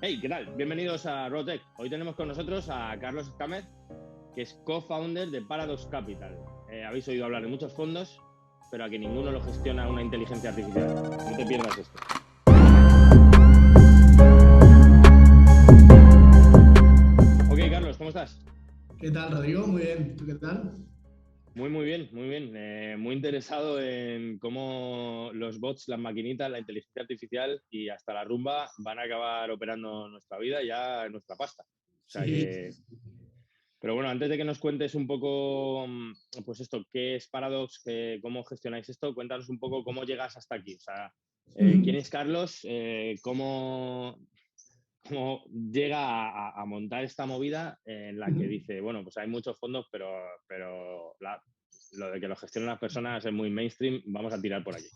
Hey, ¿qué tal? Bienvenidos a Rotec. Hoy tenemos con nosotros a Carlos Escámez, que es co-founder de Paradox Capital. Habéis oído hablar de muchos fondos, pero a que ninguno lo gestiona una inteligencia artificial. No te pierdas esto. Ok, Carlos, ¿cómo estás? ¿Qué tal, Rodrigo? Muy bien. ¿Tú qué tal? Muy bien, muy bien. Muy interesado en cómo los bots, las maquinitas, la inteligencia artificial y hasta la rumba van a acabar operando nuestra vida y ya nuestra pasta. O sea Sí. que... Pero bueno, antes de que nos cuentes un poco, pues esto, qué es Paradox, cómo gestionáis esto, cuéntanos un poco cómo llegas hasta aquí. O sea, ¿quién es Carlos? ¿Cómo llega a montar esta movida en la que dice, bueno, pues hay muchos fondos, pero lo de que lo gestionen las personas es muy mainstream, vamos a tirar por aquí.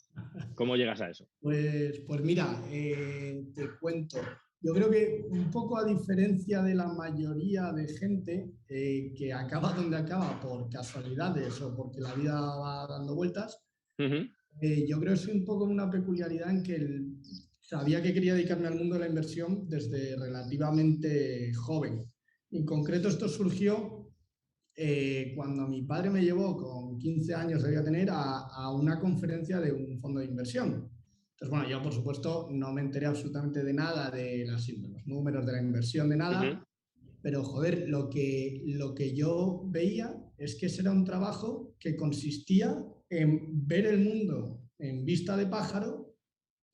¿Cómo llegas a eso? Pues mira, te cuento. Yo creo que un poco a diferencia de la mayoría de gente que acaba donde acaba por casualidades o porque la vida va dando vueltas, Uh-huh. yo creo que es un poco una peculiaridad en que sabía que quería dedicarme al mundo de la inversión desde relativamente joven. En concreto, esto surgió cuando mi padre me llevó con 15 años, debía tener, a una conferencia de un fondo de inversión. Entonces, bueno, yo por supuesto no me enteré absolutamente de nada de los números de la inversión, de Uh-huh. nada, pero joder, lo que yo veía es que ese era un trabajo que consistía en ver el mundo en vista de pájaro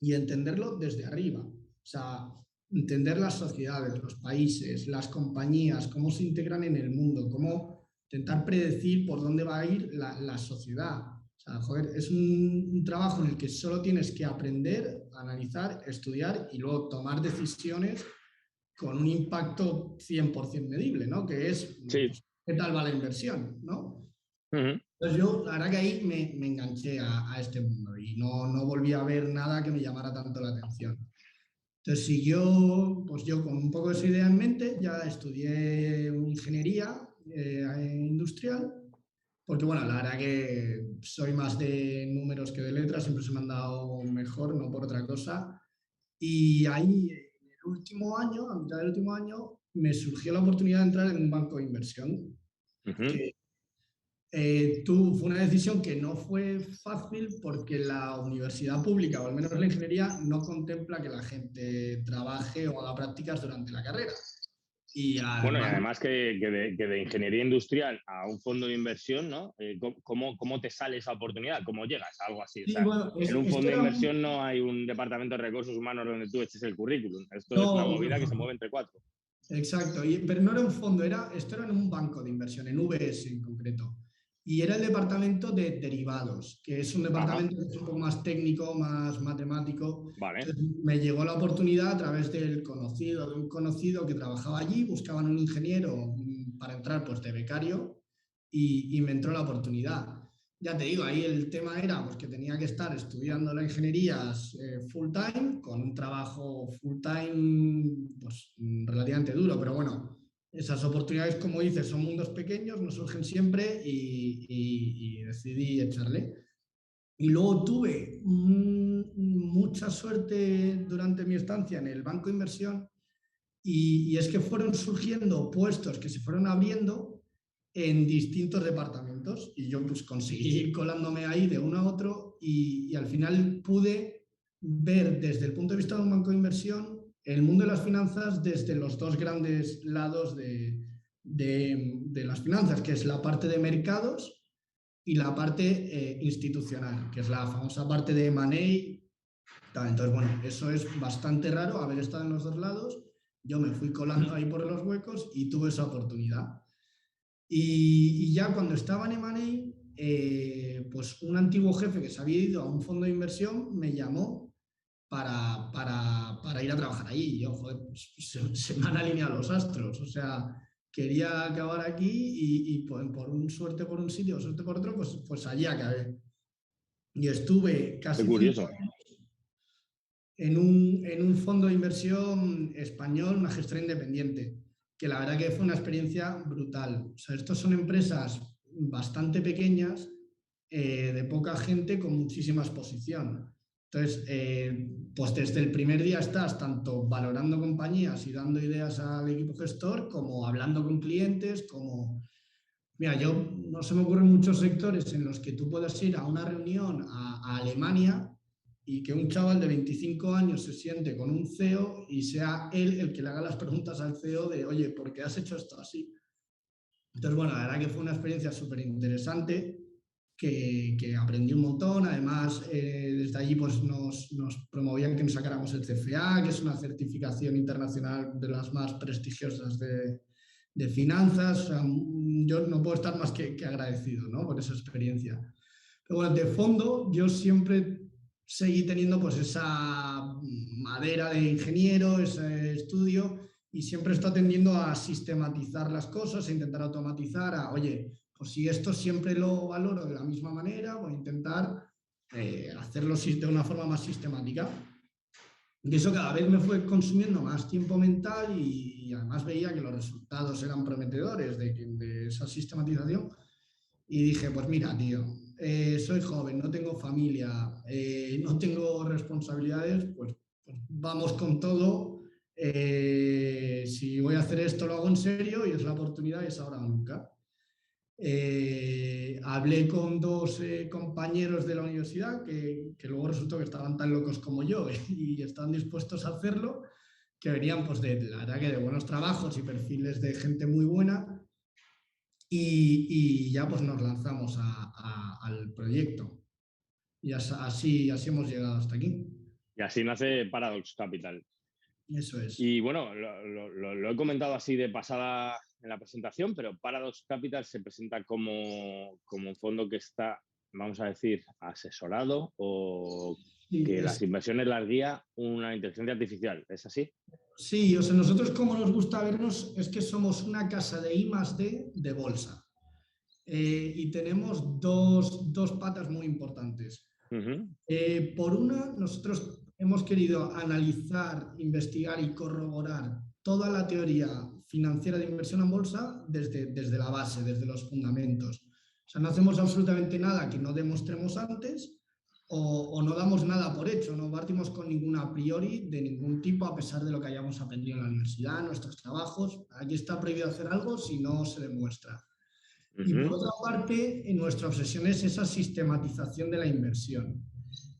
y entenderlo desde arriba. O sea, entender las sociedades, los países, las compañías, cómo se integran en el mundo, cómo intentar predecir por dónde va a ir la sociedad. O sea, joder, es un trabajo en el que solo tienes que aprender, analizar, estudiar y luego tomar decisiones con un impacto 100% medible, ¿no? Que es, Sí. pues, ¿qué tal va la inversión? ¿No? Uh-huh. Entonces yo, la verdad que ahí me enganché a este mundo y no volví a ver nada que me llamara tanto la atención. Entonces siguió, pues yo con un poco de esa idea en mente, ya estudié ingeniería industrial, porque bueno, la verdad que soy más de números que de letras, siempre se me han dado mejor, no por otra cosa. Y ahí, en el último año, a mitad del último año, me surgió la oportunidad de entrar en un banco de inversión, Uh-huh. que fue una decisión que no fue fácil porque la universidad pública, o al menos la ingeniería, no contempla que la gente trabaje o haga prácticas durante la carrera. Y Bueno, y además, además que de ingeniería industrial a un fondo de inversión, ¿no? ¿Cómo te sale esa oportunidad? ¿Cómo llegas a algo así? O sí, sea, bueno, en un esto fondo de era inversión no hay un departamento de recursos humanos donde tú eches el currículum. Esto es una no, movida que se mueve entre cuatro. exacto, pero no era un fondo, esto era en un banco de inversión, en UBS en concreto. Y era el departamento de derivados, que es un Ajá, departamento que es un poco más técnico, más matemático. vale. Entonces me llegó la oportunidad a través de un conocido que trabajaba allí, buscaban un ingeniero para entrar pues, de becario y me entró la oportunidad. Ya te digo, ahí el tema era pues, que tenía que estar estudiando la ingeniería full time, con un trabajo full time pues, relativamente duro, pero bueno, esas oportunidades, como dices, son mundos pequeños, no surgen siempre y decidí echarle. Y luego tuve mucha suerte durante mi estancia en el banco de inversión y es que fueron surgiendo puestos que se fueron abriendo en distintos departamentos y yo pues conseguí ir colándome ahí de uno a otro y al final pude ver desde el punto de vista de un banco de inversión el mundo de las finanzas desde los dos grandes lados de las finanzas, que es la parte de mercados y la parte institucional, que es la famosa parte de money. Entonces, bueno, eso es bastante raro haber estado en los dos lados. Yo me fui colando ahí por los huecos y tuve esa oportunidad. Y ya cuando estaba en M&A, pues un antiguo jefe que se había ido a un fondo de inversión me llamó para ir a trabajar ahí. Y yo, joder, pues, se me han alineado los astros. O sea, quería acabar aquí y por un suerte por un sitio, suerte por otro, pues allí acabé. Y estuve Qué casi 5 curioso. años en un fondo de inversión español, una gestora independiente, que la verdad que fue una experiencia brutal. O sea, estos son empresas bastante pequeñas, de poca gente, con muchísima exposición. Entonces, pues desde el primer día estás tanto valorando compañías y dando ideas al equipo gestor, como hablando con clientes, como... Mira, no se me ocurren muchos sectores en los que tú puedas ir a una reunión a Alemania y que un chaval de 25 años se siente con un CEO y sea él el que le haga las preguntas al CEO de, oye, ¿por qué has hecho esto así? Entonces, bueno, la verdad que fue una experiencia súper interesante que aprendí un montón. Además, desde allí pues, nos promovían que nos sacáramos el CFA, que es una certificación internacional de las más prestigiosas de finanzas. O sea, yo no puedo estar más que agradecido, ¿no?, por esa experiencia. Pero bueno, de fondo yo siempre seguí teniendo pues esa madera de ingeniero, ese estudio, y siempre está tendiendo a sistematizar las cosas, a intentar automatizar, oye, pues si esto siempre lo valoro de la misma manera, voy a intentar hacerlo de una forma más sistemática. Y eso cada vez me fue consumiendo más tiempo mental y además veía que los resultados eran prometedores de esa sistematización. Y dije, pues mira, tío, soy joven, no tengo familia, no tengo responsabilidades, pues vamos con todo. Si voy a hacer esto, lo hago en serio y es la oportunidad y es ahora o nunca. Hablé con dos compañeros de la universidad que luego resultó que estaban tan locos como yo y estaban dispuestos a hacerlo, que venían pues la verdad que de buenos trabajos y perfiles de gente muy buena, y ya pues nos lanzamos al proyecto y así hemos llegado hasta aquí. Y así nace Paradox Capital. Eso es. Y bueno, lo he comentado así de pasada en la presentación, pero Paradox Capital se presenta como un fondo que está, vamos a decir, asesorado o Sí, que las inversiones las guía una inteligencia artificial. ¿Es así? Sí, o sea, nosotros como nos gusta vernos es que somos una casa de I+D de bolsa. Y tenemos dos patas muy importantes. Por una, nosotros hemos querido analizar, investigar y corroborar toda la teoría financiera de inversión en bolsa desde la base, desde los fundamentos. O sea, no hacemos absolutamente nada que no demostremos antes o no damos nada por hecho, no partimos con ninguna a priori de ningún tipo a pesar de lo que hayamos aprendido en la universidad, en nuestros trabajos. Aquí está prohibido hacer algo si no se demuestra. Y por otra parte, nuestra obsesión es esa sistematización de la inversión.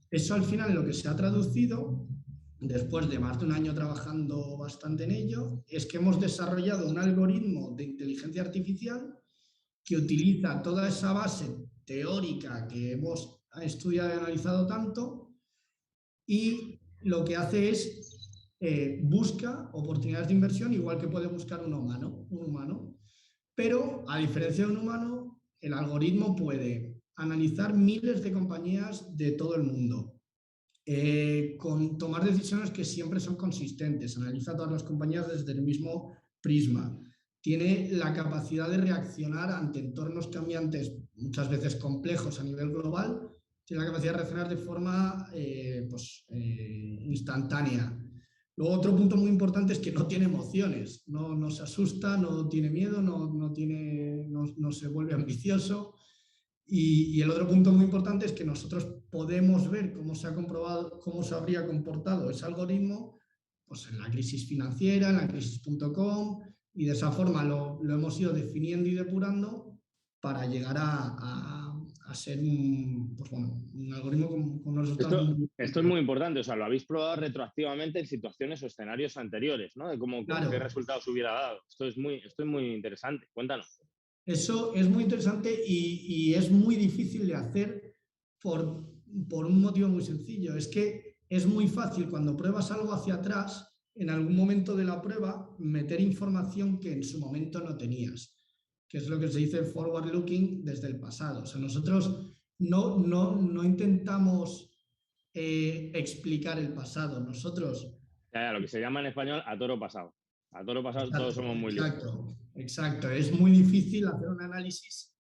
Eso al final lo que se ha traducido, después de más de un año trabajando bastante en ello, es que hemos desarrollado un algoritmo de inteligencia artificial que utiliza toda esa base teórica que hemos estudiado y analizado tanto, y lo que hace es busca oportunidades de inversión igual que puede buscar un humano. Pero, a diferencia de un humano, el algoritmo puede analizar miles de compañías de todo el mundo, tomar decisiones que siempre son consistentes, analiza todas las compañías desde el mismo prisma, tiene la capacidad de reaccionar ante entornos cambiantes, muchas veces complejos a nivel global, tiene la capacidad de reaccionar de forma instantánea. Luego, otro punto muy importante es que no tiene emociones, no se asusta, no tiene miedo, no se vuelve ambicioso. Y el otro punto muy importante es que nosotros podemos ver cómo se ha comprobado, cómo se habría comportado ese algoritmo pues en la crisis financiera, en la crisis.com, y de esa forma lo hemos ido definiendo y depurando para llegar a ser un algoritmo con unos resultados Esto es muy importante, o sea, lo habéis probado retroactivamente en situaciones o escenarios anteriores, ¿no? De claro, qué resultados hubiera dado. Esto es muy interesante. Cuéntanos. Eso es muy interesante y es muy difícil de hacer por un motivo muy sencillo. Es que es muy fácil cuando pruebas algo hacia atrás, en algún momento de la prueba, meter información que en su momento no tenías, que es lo que se dice forward looking desde el pasado. O sea, nosotros no intentamos explicar el pasado. Nosotros... Lo que se llama en español a toro pasado. A toro pasado Exacto, todos somos muy listos. Exacto. Es muy difícil hacer un análisis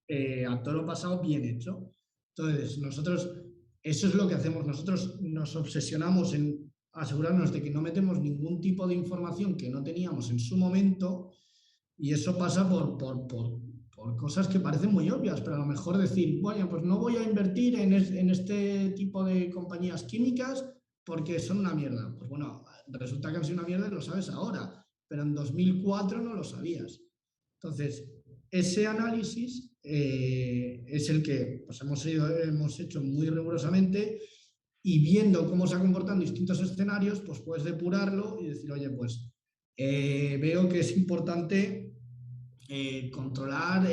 a toro pasado bien hecho. Entonces, eso es lo que hacemos. Nosotros nos obsesionamos en asegurarnos de que no metemos ningún tipo de información que no teníamos en su momento, y eso pasa por por cosas que parecen muy obvias, pero a lo mejor decir, bueno, pues no voy a invertir en este tipo de compañías químicas porque son una mierda. Pues bueno, resulta que han sido una mierda y lo sabes ahora, pero en 2004 no lo sabías. Entonces, ese análisis es el que pues, hemos hecho muy rigurosamente y viendo cómo se ha comportado en distintos escenarios, pues puedes depurarlo y decir, oye, pues veo que es importante controlar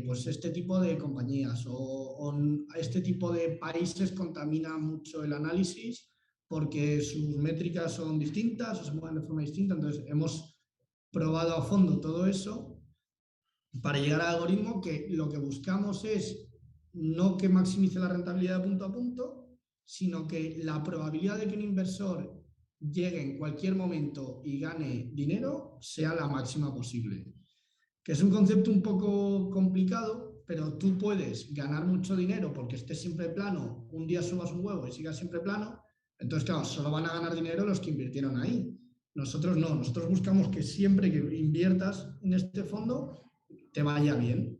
pues este tipo de compañías o este tipo de países contamina mucho el análisis porque sus métricas son distintas o se mueven de forma distinta. Entonces, hemos probado a fondo todo eso para llegar al algoritmo que lo que buscamos es no que maximice la rentabilidad de punto a punto, sino que la probabilidad de que un inversor llegue en cualquier momento y gane dinero sea la máxima posible. Que es un concepto un poco complicado, pero tú puedes ganar mucho dinero porque estés siempre plano, un día subas un huevo y sigas siempre plano, entonces claro, solo van a ganar dinero los que invirtieron ahí. Nosotros no, nosotros buscamos que siempre que inviertas en este fondo te vaya bien.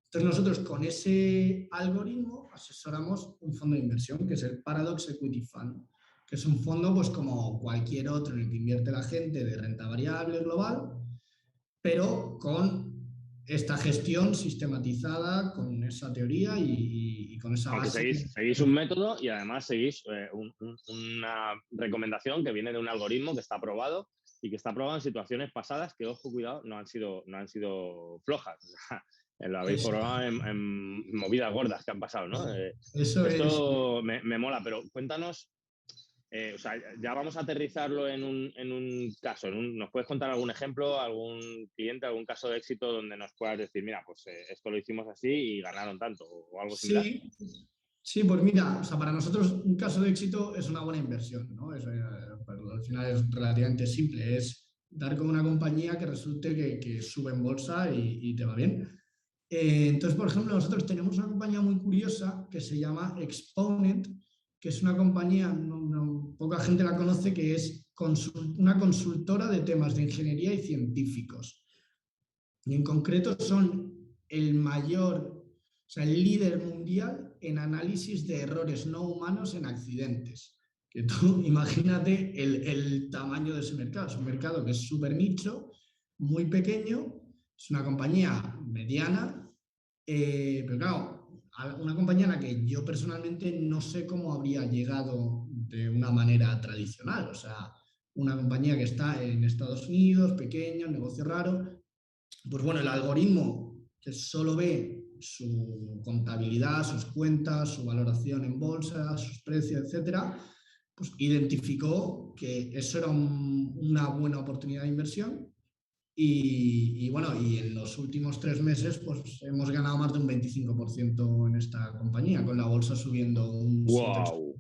Entonces nosotros con ese algoritmo asesoramos un fondo de inversión que es el Paradox Equity Fund, que es un fondo pues como cualquier otro en el que invierte la gente de renta variable global, pero con esta gestión sistematizada, con esa teoría y con esa Aunque base. seguís un método y además seguís una recomendación que viene de un algoritmo que está aprobado y que está aprobado en situaciones pasadas que, ojo, cuidado, no han sido flojas. O sea, lo habéis probado en movidas gordas que han pasado, ¿no? Eso es. Esto me mola, pero cuéntanos, o sea, ya vamos a aterrizarlo en un caso. ¿Nos puedes contar algún ejemplo, algún cliente, algún caso de éxito donde nos puedas decir, mira, pues esto lo hicimos así y ganaron tanto o algo similar? Sí, sí, pues mira, o sea, para nosotros un caso de éxito es una buena inversión, ¿no? Pero al final es relativamente simple, es dar con una compañía que resulte que sube en bolsa y te va bien. Entonces, por ejemplo, nosotros tenemos una compañía muy curiosa que se llama Exponent, que es una compañía, poca gente la conoce, que es una consultora de temas de ingeniería y científicos. Y en concreto son el mayor, o sea, el líder mundial en análisis de errores no humanos en accidentes. Que tú imagínate el tamaño de ese mercado. Es un mercado que es súper nicho, muy pequeño, es una compañía mediana, pero claro, una compañía a la que yo personalmente no sé cómo habría llegado de una manera tradicional. O sea, una compañía que está en Estados Unidos, pequeño, negocio raro, pues bueno, el algoritmo que solo ve su contabilidad, sus cuentas, su valoración en bolsa, sus precios, etcétera, pues identificó que eso era una buena oportunidad de inversión y bueno, y en los últimos 3 meses pues hemos ganado más de un 25% en esta compañía, con la bolsa subiendo un 7-8%. ¡Wow!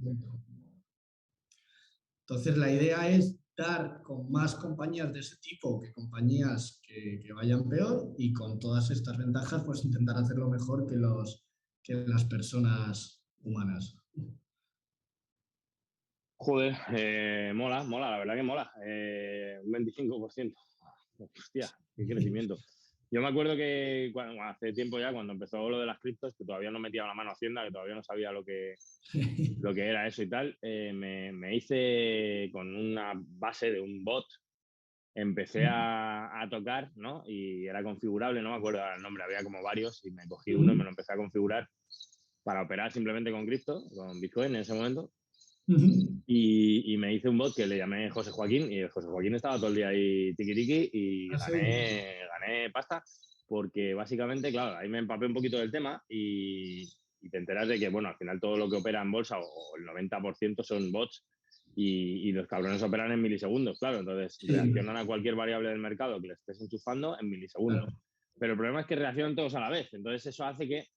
Entonces, la idea es dar con más compañías de ese tipo que compañías que vayan peor y con todas estas ventajas, pues intentar hacerlo mejor que las personas humanas. Joder, mola, la verdad que mola. Un 25%. Hostia, qué crecimiento. Yo me acuerdo que hace tiempo ya, cuando empezó lo de las criptos, que todavía no metía la mano a Hacienda, que todavía no sabía lo que era eso y tal, me hice con una base de un bot, empecé a tocar, ¿no? Y era configurable, no me acuerdo el nombre, había como varios y me cogí uno y me lo empecé a configurar para operar simplemente con cripto, con Bitcoin en ese momento. Y me hice un bot que le llamé José Joaquín y José Joaquín estaba todo el día ahí tiqui y gané pasta porque básicamente, claro, ahí me empapé un poquito del tema y te enteras de que, bueno, al final todo lo que opera en bolsa o el 90% son bots y los cabrones operan en milisegundos, claro, entonces reaccionan a cualquier variable del mercado que le estés enchufando en milisegundos. Claro. Pero el problema es que reaccionan todos a la vez, entonces eso hace que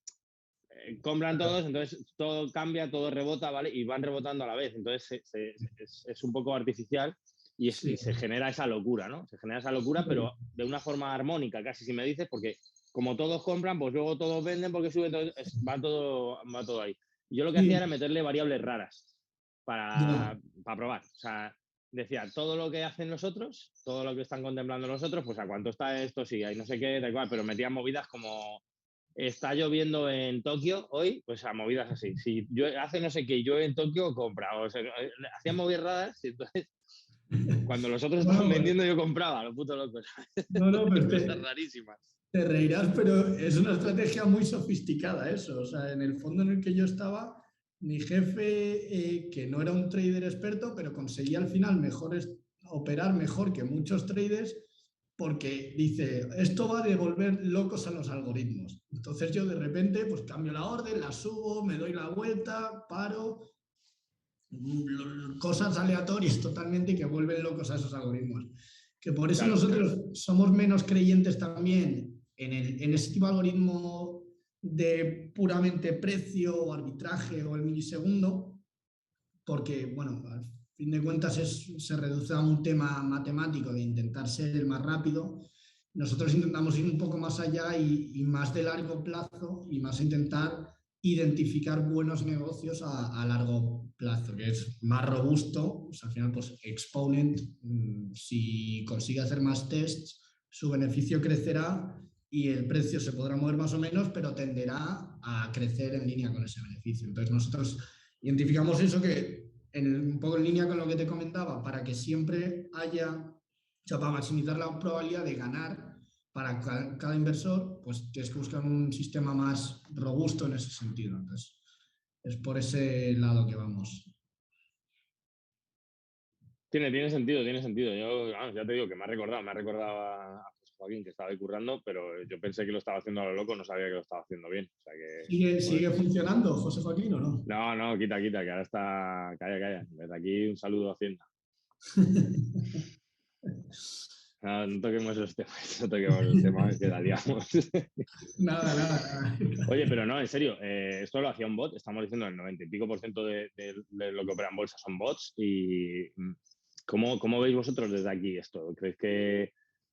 compran todos, entonces todo cambia, todo rebota, ¿vale? Y van rebotando a la vez. Entonces es un poco artificial y se genera esa locura, ¿no? Se genera esa locura, pero de una forma armónica, casi si me dices, porque como todos compran, pues luego todos venden porque sube todo, va todo ahí. Y yo lo que hacía era meterle variables raras para probar. O sea, decía, todo lo que hacen los otros, todo lo que están contemplando los otros, pues a cuánto está esto, sí, hay no sé qué, da igual, pero metían movidas como está lloviendo en Tokio hoy, pues a movidas así. Si yo hace no sé qué, yo en Tokio compra, o sea, hacían movidas raras, y entonces cuando los otros estaban vendiendo yo compraba, los putos locos. No, pero cosas rarísimas. Te reirás, pero es una estrategia muy sofisticada eso. O sea, en el fondo en el que yo estaba, mi jefe, que no era un trader experto, pero conseguía al final operar mejor que muchos traders, porque dice, esto va de volver locos a los algoritmos. Entonces yo de repente pues cambio la orden, la subo, me doy la vuelta, paro, cosas aleatorias totalmente que vuelven locos a esos algoritmos. Que por eso Claro. nosotros somos menos creyentes también en ese tipo de algoritmo de puramente precio o arbitraje o el milisegundo, porque, bueno, al fin de cuentas se reduce a un tema matemático de intentar ser el más rápido. Nosotros intentamos ir un poco más allá y más de largo plazo y más intentar identificar buenos negocios a largo plazo, que es más robusto. Pues al final, pues Exponent, si consigue hacer más tests, su beneficio crecerá y el precio se podrá mover más o menos, pero tenderá a crecer en línea con ese beneficio. Entonces nosotros identificamos eso que un poco en línea con lo que te comentaba, para que siempre haya, o sea, para maximizar la probabilidad de ganar para cada inversor, pues tienes que buscar un sistema más robusto en ese sentido. Entonces, es por ese lado que vamos. Tiene sentido, tiene sentido. Yo, ya te digo que me ha recordado a José Joaquín que estaba ahí currando, pero yo pensé que lo estaba haciendo a lo loco, no sabía que lo estaba haciendo bien. O sea que, ¿Sigue funcionando, José Joaquín, o no? No, quita, que ahora está. Calla. Desde aquí un saludo a Hacienda. No toquemos los temas, que daríamos. Nada. Oye, pero no, en serio, esto lo hacía un bot, estamos diciendo el 90 y pico % de lo que opera en bolsa son bots. Y ¿cómo veis vosotros desde aquí esto? ¿Creéis que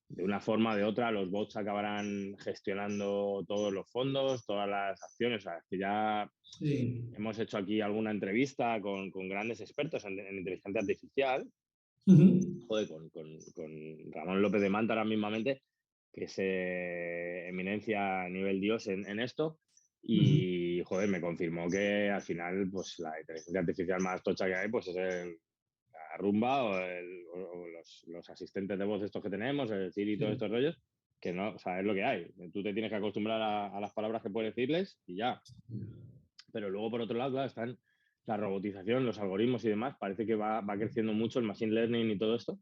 de una forma o de otra los bots acabarán gestionando todos los fondos, todas las acciones? O sea, que ya Sí. hemos hecho aquí alguna entrevista con grandes expertos en inteligencia artificial. Joder, con Ramón López de Manta ahora mismamente, que es eminencia a nivel Dios en esto. Y, joder, me confirmó que al final, pues la inteligencia artificial más tocha que hay, pues es la Rumba o los asistentes de voz estos que tenemos, el Siri y todos estos rollos, que no, o sea, es lo que hay. Tú te tienes que acostumbrar a las palabras que puedes decirles y ya. Pero luego, por otro lado, claro, están la robotización, los algoritmos y demás. Parece que va creciendo mucho el machine learning y todo esto.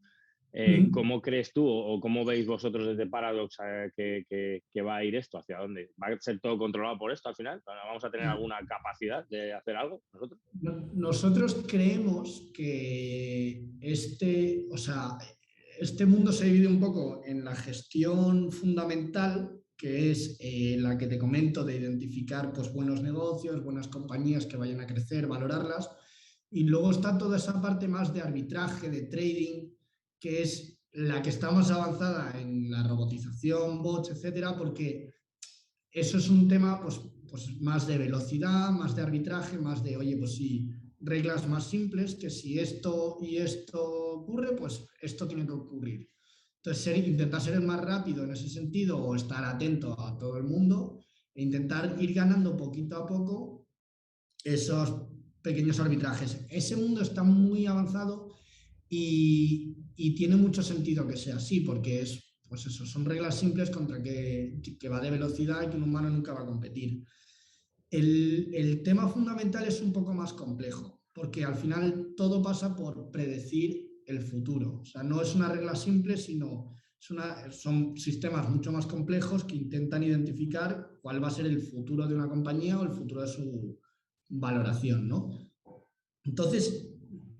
¿Cómo crees tú o cómo veis vosotros desde Paradox que va a ir esto? ¿Hacia dónde? ¿Va a ser todo controlado por esto al final? ¿Vamos a tener alguna capacidad de hacer algo nosotros? Nosotros creemos que o sea, este mundo se divide un poco en la gestión fundamental, que es la que te comento, de identificar pues, buenos negocios, buenas compañías que vayan a crecer, valorarlas. Y luego está toda esa parte más de arbitraje, de trading, que es la que está más avanzada en la robotización, bots, etcétera, porque eso es un tema pues más de velocidad, más de arbitraje, más de, oye, pues sí, reglas más simples, que si esto y esto ocurre, pues esto tiene que ocurrir. Entonces, intentar ser el más rápido en ese sentido o estar atento a todo el mundo e intentar ir ganando poquito a poco esos pequeños arbitrajes. Ese mundo está muy avanzado y tiene mucho sentido que sea así, porque pues eso, son reglas simples contra que va de velocidad y que un humano nunca va a competir. El tema fundamental es un poco más complejo, porque al final todo pasa por predecir el futuro. O sea, no es una regla simple, sino son sistemas mucho más complejos que intentan identificar cuál va a ser el futuro de una compañía o el futuro de su valoración, ¿no? Entonces,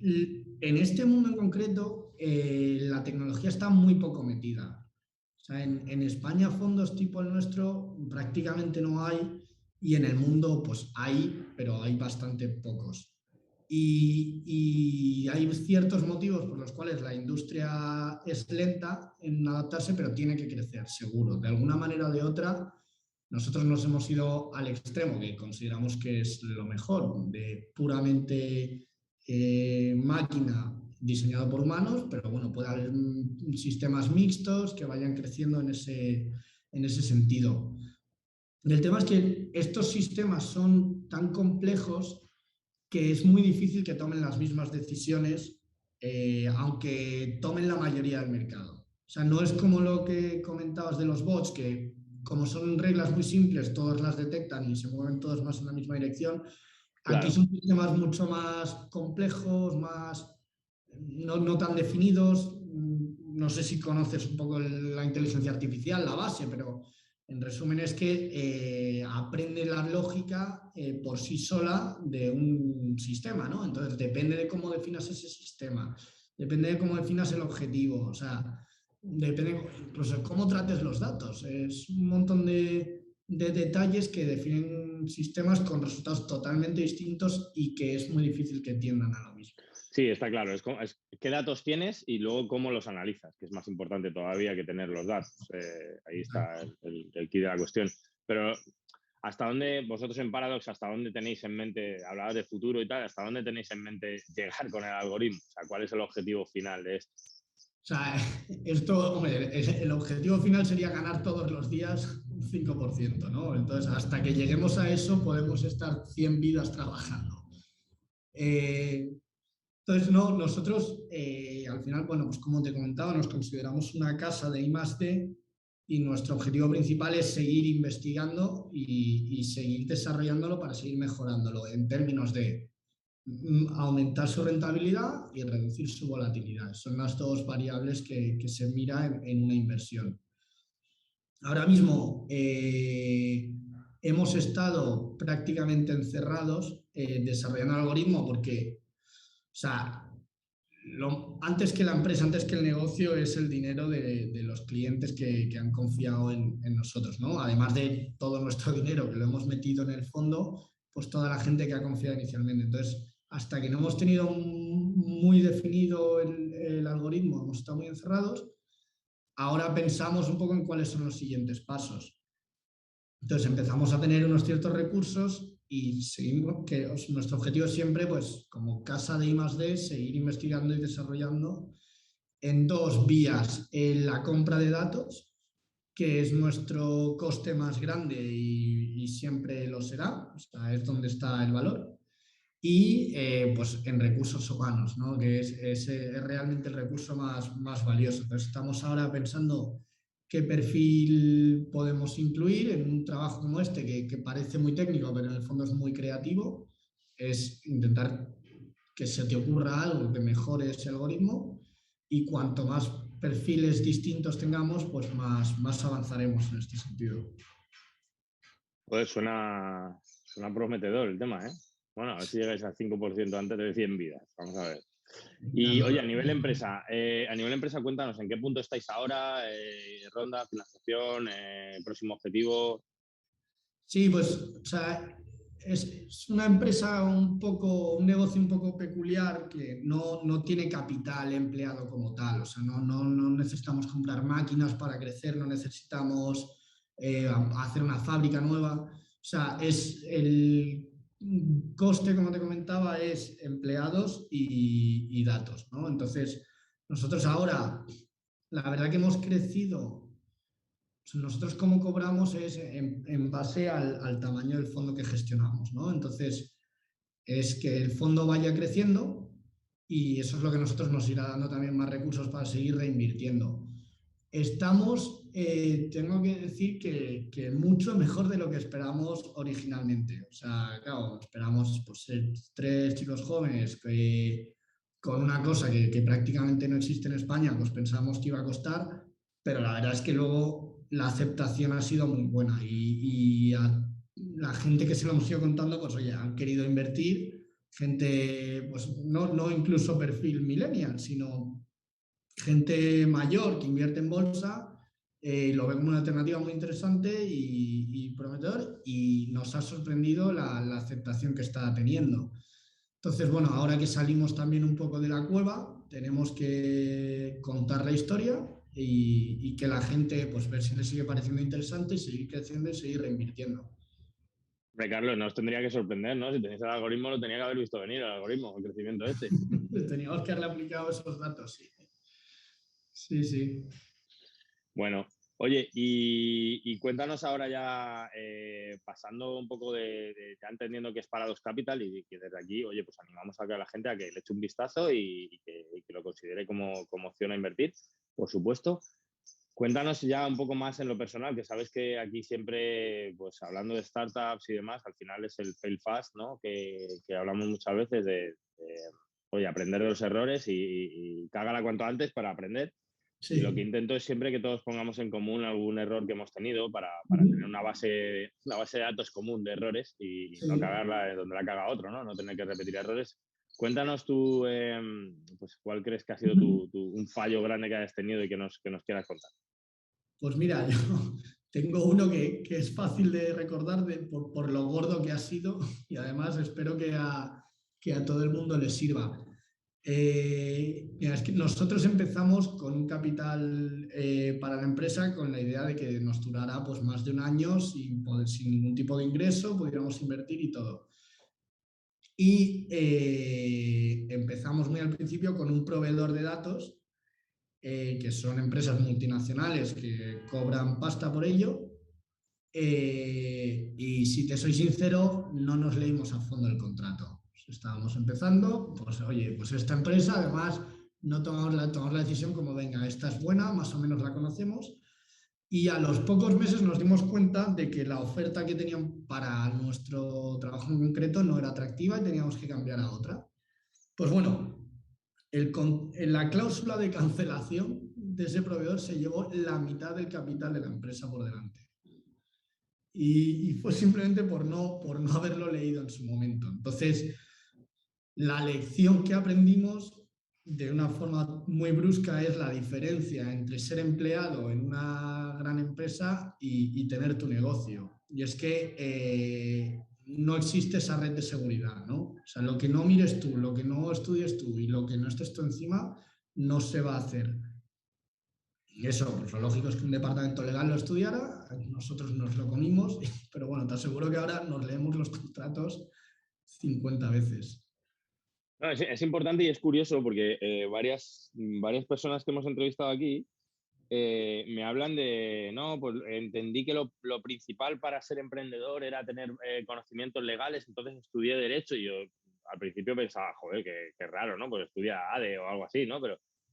en este mundo en concreto, la tecnología está muy poco metida. O sea, en España fondos tipo el nuestro prácticamente no hay y en el mundo pues hay, pero hay bastante pocos. Y hay ciertos motivos por los cuales la industria es lenta en adaptarse, pero tiene que crecer, seguro. De alguna manera o de otra, nosotros nos hemos ido al extremo, que consideramos que es lo mejor, de puramente máquina diseñado por humanos, pero bueno, puede haber sistemas mixtos que vayan creciendo en ese sentido. El tema es que estos sistemas son tan complejos que es muy difícil que tomen las mismas decisiones, aunque tomen la mayoría del mercado. O sea, no es como lo que comentabas de los bots, que como son reglas muy simples, todos las detectan y se mueven todos más en la misma dirección. Aquí Claro. son sistemas mucho más complejos, más no tan definidos. No sé si conoces un poco la inteligencia artificial, la base, pero en resumen es que aprende la lógica por sí sola de un sistema, ¿no? Entonces depende de cómo definas ese sistema, depende de cómo definas el objetivo, o sea, depende incluso cómo trates los datos. Es un montón de detalles que definen sistemas con resultados totalmente distintos y que es muy difícil que tiendan a lo mismo. Sí, está claro. Qué datos tienes y luego cómo los analizas, que es más importante todavía que tener los datos. Ahí está el quid de la cuestión. Pero, ¿hasta dónde, vosotros en Paradox, hasta dónde tenéis en mente, hablabas de futuro y tal, hasta dónde tenéis en mente llegar con el algoritmo? O sea, ¿cuál es el objetivo final de esto? O sea, esto, hombre, el objetivo final sería ganar todos los días un 5%, ¿no? Entonces, hasta que lleguemos a eso, podemos estar 100 vidas trabajando. Eh, entonces, no, nosotros al final, bueno, pues como te comentaba, nos consideramos una casa de I+D y nuestro objetivo principal es seguir investigando y seguir desarrollándolo para seguir mejorándolo en términos de aumentar su rentabilidad y reducir su volatilidad. Son las dos variables que se mira en una inversión. Ahora mismo hemos estado prácticamente encerrados desarrollando el algoritmo porque, o sea, antes que la empresa, antes que el negocio, es el dinero de los clientes que han confiado en nosotros, ¿no? Además de todo nuestro dinero que lo hemos metido en el fondo, pues toda la gente que ha confiado inicialmente. Entonces, hasta que no hemos tenido muy definido el algoritmo, hemos estado muy encerrados. Ahora pensamos un poco en cuáles son los siguientes pasos. Entonces empezamos a tener unos ciertos recursos y seguimos, que nuestro objetivo es siempre, pues como casa de I+D, seguir investigando y desarrollando en dos vías. En la compra de datos, que es nuestro coste más grande y siempre lo será, o sea, es donde está el valor. Y pues en recursos humanos, ¿no? Que es realmente el recurso más valioso. Entonces estamos ahora pensando qué perfil podemos incluir en un trabajo como este, que parece muy técnico, pero en el fondo es muy creativo. Es intentar que se te ocurra algo que mejore ese algoritmo y cuanto más perfiles distintos tengamos, pues más avanzaremos en este sentido. Pues suena prometedor el tema, ¿eh? Bueno, a ver si llegáis al 5% antes de 100 vidas. Vamos a ver. Y oye, a nivel empresa, cuéntanos en qué punto estáis ahora, ronda, financiación, próximo objetivo. Sí, pues, o sea, es una empresa un negocio un poco peculiar que no tiene capital empleado como tal. O sea, no necesitamos comprar máquinas para crecer, no necesitamos hacer una fábrica nueva. O sea, es el coste, como te comentaba, es empleados y datos, ¿no? Entonces, nosotros ahora, la verdad que hemos crecido. Nosotros cómo cobramos es en base al tamaño del fondo que gestionamos, ¿no? Entonces, es que el fondo vaya creciendo y eso es lo que a nosotros nos irá dando también más recursos para seguir reinvirtiendo. Estamos, tengo que decir que mucho mejor de lo que esperamos originalmente. O sea, claro, esperamos pues, ser tres chicos jóvenes que con una cosa que prácticamente no existe en España, pues pensamos que iba a costar, pero la verdad es que luego la aceptación ha sido muy buena y a la gente que se lo hemos ido contando, pues oye, han querido invertir, gente, pues no incluso perfil millennial, sino gente mayor que invierte en bolsa, lo ve como una alternativa muy interesante y prometedor y nos ha sorprendido la aceptación que está teniendo. Entonces, bueno, ahora que salimos también un poco de la cueva, tenemos que contar la historia y que la gente, pues ver si le sigue pareciendo interesante y seguir creciendo y seguir reinvirtiendo. Hombre, Carlos, no os tendría que sorprender, ¿no? Si tenéis el algoritmo, lo tenía que haber visto venir, el algoritmo, el crecimiento este. Teníamos que haberle aplicado esos datos, sí. Sí, sí. Bueno, oye, y cuéntanos ahora ya, pasando un poco ya entendiendo que es Paradox Capital y que desde aquí, oye, pues animamos a que la gente a que le eche un vistazo y que lo considere como opción a invertir, por supuesto. Cuéntanos ya un poco más en lo personal, que sabes que aquí siempre, pues hablando de startups y demás, al final es el fail fast, ¿no? Que hablamos muchas veces oye, aprender de los errores y cágala cuanto antes para aprender. Y lo que Sí. intento es siempre que todos pongamos en común algún error que hemos tenido para tener Ujú. una base de datos común de errores y no Sí. cagarla donde la caga otro, ¿no? No tener que repetir errores. Cuéntanos tú, pues, cuál crees que ha sido Ujú. un fallo grande que hayas tenido y que nos quieras contar. Pues mira, yo tengo uno que es fácil de recordar por lo gordo que ha sido y además espero que a todo el mundo le sirva. Mira, es que nosotros empezamos con un capital para la empresa con la idea de que nos durará pues, más de un año sin ningún tipo de ingreso, pudiéramos invertir y todo. Y empezamos muy al principio con un proveedor de datos, que son empresas multinacionales que cobran pasta por ello. Y si te soy sincero, no nos leímos a fondo el contrato. Pues estábamos empezando, pues oye, pues esta empresa además no tomamos la decisión como, venga, esta es buena, más o menos la conocemos. Y a los pocos meses nos dimos cuenta de que la oferta que tenían para nuestro trabajo en concreto no era atractiva y teníamos que cambiar a otra. Pues bueno, en la cláusula de cancelación de ese proveedor se llevó la mitad del capital de la empresa por delante. Y fue simplemente por no haberlo leído en su momento. Entonces, la lección que aprendimos de una forma muy brusca es la diferencia entre ser empleado en una gran empresa y tener tu negocio. Y es que no existe esa red de seguridad, ¿no? O sea, lo que no mires tú, lo que no estudies tú y lo que no estés tú encima, no se va a hacer. Y eso, pues lo lógico es que un departamento legal lo estudiara, nosotros nos lo comimos, pero bueno, te aseguro que ahora nos leemos los contratos 50 veces. No, es importante y es curioso porque varias personas que hemos entrevistado aquí me hablan no, pues entendí que lo principal para ser emprendedor era tener conocimientos legales, entonces estudié Derecho y yo al principio pensaba, joder, qué raro, ¿no? Pues estudia ADE o algo así, ¿no?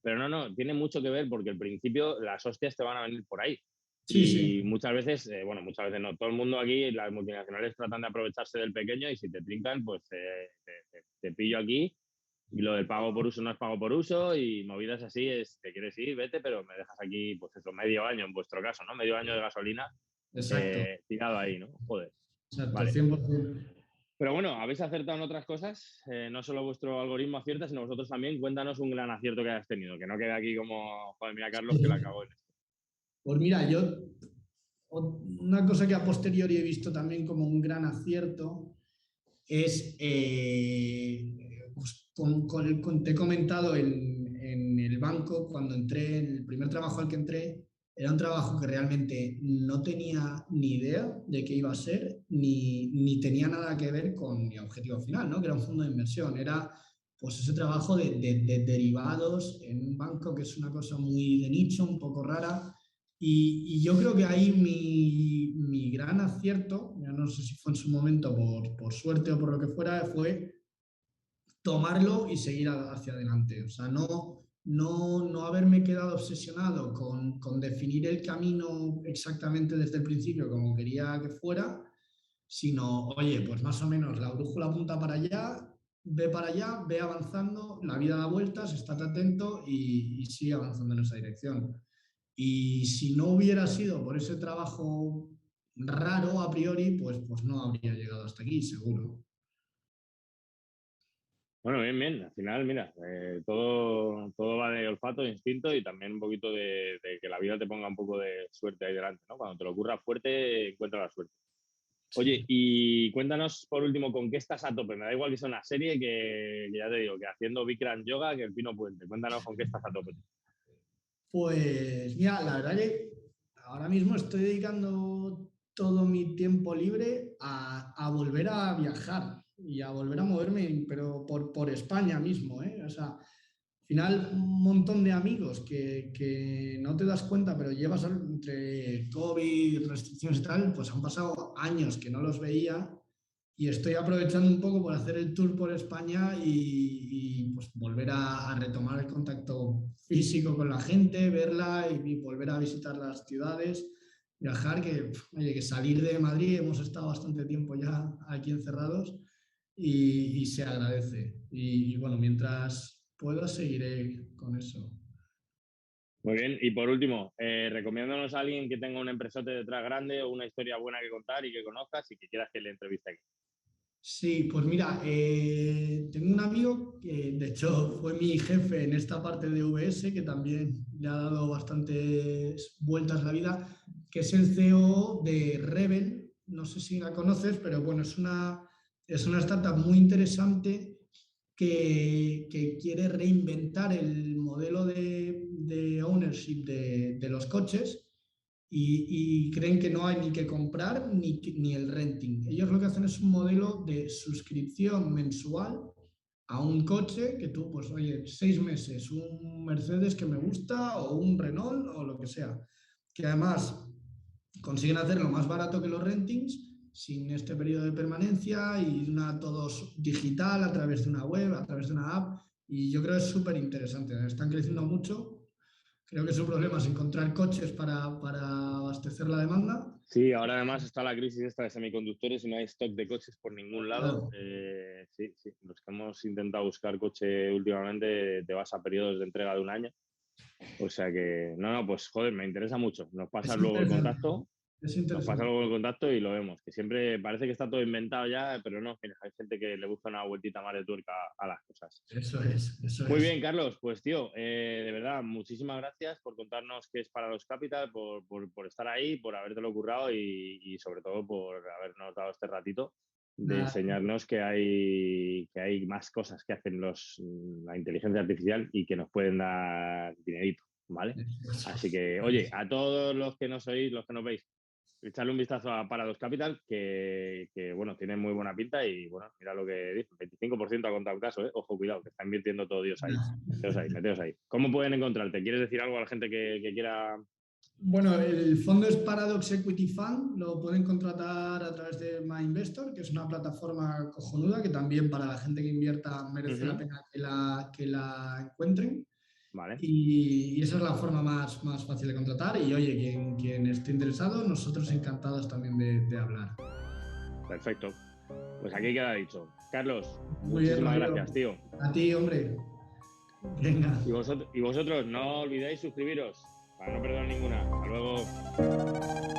Pero no, tiene mucho que ver porque al principio las hostias te van a venir por ahí. Sí, Y sí, muchas veces, bueno, muchas veces no, todo el mundo aquí, las multinacionales tratan de aprovecharse del pequeño y si te trincan, pues te pillo aquí y lo del pago por uso no es pago por uso y movidas así es, te quieres ir, vete, pero me dejas aquí, pues eso, medio año en vuestro caso, ¿no? Medio año de gasolina exacto, tirado ahí, ¿no? Joder. exacto, Vale. 100%. Pero bueno, habéis acertado en otras cosas, no solo vuestro algoritmo acierta, sino vosotros también. Cuéntanos un gran acierto que hayas tenido, que no quede aquí como, joder, mira Carlos que la cagó en esto. Pues mira, una cosa que a posteriori he visto también como un gran acierto es, pues, te he comentado en el banco, cuando entré, el primer trabajo al que entré, era un trabajo que realmente no tenía ni idea de qué iba a ser, ni tenía nada que ver con mi objetivo final, ¿no? Que era un fondo de inversión. Era pues ese trabajo de derivados en un banco que es una cosa muy de nicho, un poco rara. Y yo creo que ahí mi gran acierto, ya no sé si fue en su momento por suerte o por lo que fuera, fue tomarlo y seguir hacia adelante. O sea, no haberme quedado obsesionado con definir el camino exactamente desde el principio como quería que fuera, sino, oye, pues más o menos la brújula apunta para allá, ve avanzando, la vida da vueltas, estate atento y sigue avanzando en esa dirección. Y si no hubiera sido por ese trabajo raro a priori, pues no habría llegado hasta aquí, seguro. Bueno, bien, bien. Al final, mira, todo va de olfato, de instinto y también un poquito de que la vida te ponga un poco de suerte ahí delante, ¿no? Cuando te lo ocurra fuerte, encuentra la suerte. Oye, Sí. y cuéntanos por último, ¿con qué estás a tope? Me da igual que sea una serie que ya te digo, que haciendo Bikram Yoga que el Pino Puente. Cuéntanos con qué estás a tope. Pues mira, la verdad que ahora mismo estoy dedicando todo mi tiempo libre a volver a viajar y a volver a moverme, pero por España mismo, ¿eh? O sea, al final un montón de amigos que no te das cuenta, pero llevas entre COVID, restricciones y tal, pues han pasado años que no los veía y estoy aprovechando un poco por hacer el tour por España y pues volver a retomar el contacto físico con la gente, verla y volver a visitar las ciudades, viajar, que, oye, que salir de Madrid, hemos estado bastante tiempo ya aquí encerrados y se agradece. Y bueno, mientras pueda, seguiré con eso. Muy bien, y por último, recomiéndanos a alguien que tenga un empresote detrás grande o una historia buena que contar y que conozcas y que quieras que le entreviste aquí. Sí, pues mira, tengo un amigo que de hecho fue mi jefe en esta parte de VS, que también le ha dado bastantes vueltas la vida, que es el CEO de Rebel. No sé si la conoces, pero bueno, es una startup muy interesante que quiere reinventar el modelo de ownership de los coches y creen que no hay ni que comprar ni el renting. Ellos lo que hacen es un modelo de suscripción mensual a un coche que tú, pues oye, 6 meses, un Mercedes que me gusta o un Renault o lo que sea, que además consiguen hacerlo más barato que los rentings sin este periodo de permanencia y todo digital a través de una web, a través de una app y yo creo que es súper interesante. Están creciendo mucho. Creo que su problema es encontrar coches para abastecer la demanda. Sí, ahora además está la crisis esta de semiconductores y no hay stock de coches por ningún lado. Claro. Sí, sí, los que hemos intentado buscar coche últimamente te vas a periodos de entrega de un año. O sea que, no, pues joder, me interesa mucho. Nos Es pasas luego el interesante. contacto. Es Nos pasa interesante. luego el contacto y lo vemos, que siempre parece que está todo inventado ya, pero no, mira, hay gente que le busca una vueltita más de tuerca a las cosas. Eso es, eso Muy es. bien, Carlos, pues tío, de verdad, muchísimas gracias por contarnos qué es Paradox Capital, por estar ahí, por habértelo currado y sobre todo por habernos dado este ratito de Nada, enseñarnos que hay más cosas que hacen la inteligencia artificial y que nos pueden dar dinerito, ¿vale? eso Así que, oye, a todos los que nos oís, los que nos veis, echarle un vistazo a Paradox Capital, bueno, tiene muy buena pinta y bueno, mira lo que dice, 25% ha contado un caso, ¿eh? Ojo, cuidado, que está invirtiendo todo Dios ahí. Meteos ahí, meteos ahí. ¿Cómo pueden encontrarte? ¿Quieres decir algo a la gente que quiera? Bueno, el fondo es Paradox Equity Fund, lo pueden contratar a través de MyInvestor, que es una plataforma cojonuda que también para la gente que invierta merece la pena que la encuentren. Vale, Y esa es la forma más fácil de contratar. Y oye, quien esté interesado, nosotros encantados también de hablar. perfecto. Pues aquí queda dicho. Carlos, Muy bien, muchísimas Ramiro. gracias, tío. A ti, hombre. Venga. Y vosotros no olvidéis suscribiros para no perder ninguna. Hasta luego.